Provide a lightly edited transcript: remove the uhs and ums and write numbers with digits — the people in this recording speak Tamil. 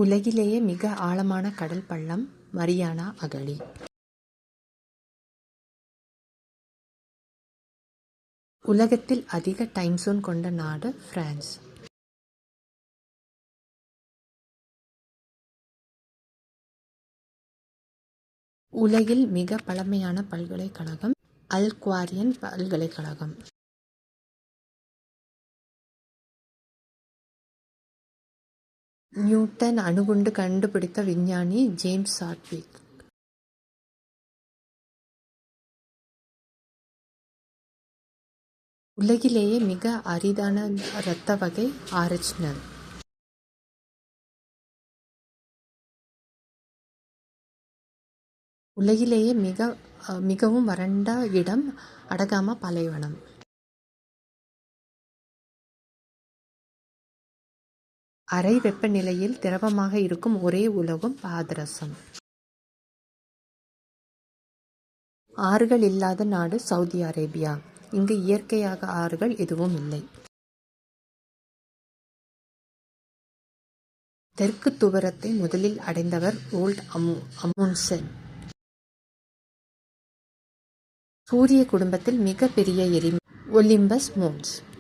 உலகிலேயே மிக ஆழமான கடல் பள்ளம் மரியானா அகழி. உலகத்தில் அதிக டைம் ஜோன் கொண்ட நாடு பிரான்ஸ். உலகில் மிக பழமையான பல்கலைக்கழகம் அல்-குவாரியன் பல்கலைக்கழகம். நியூட்டன் அணுகுண்டு கண்டுபிடித்த விஞ்ஞானி ஜேம்ஸ் சாட்விக். உலகிலேயே மிக அரிதான இரத்த வகை ஆர்எச்-நல். உலகிலேயே மிகவும் வறண்ட இடம் அடகாமா பாலைவனம். அறை வெப்பநிலையில் திரவமாக இருக்கும் ஒரே உலோகம் பாதரசம். ஆறுகள் இல்லாத நாடு சவுதி அரேபியா. இங்கு இயற்கையாக ஆறுகள் எதுவும் இல்லை. தெற்கு துருவத்தை முதலில் அடைந்தவர் ஓல்ட் அமுண்ட்சென். சூரிய குடும்பத்தில் மிக பெரிய எரிமலை ஒலிம்பஸ் மோன்ஸ்.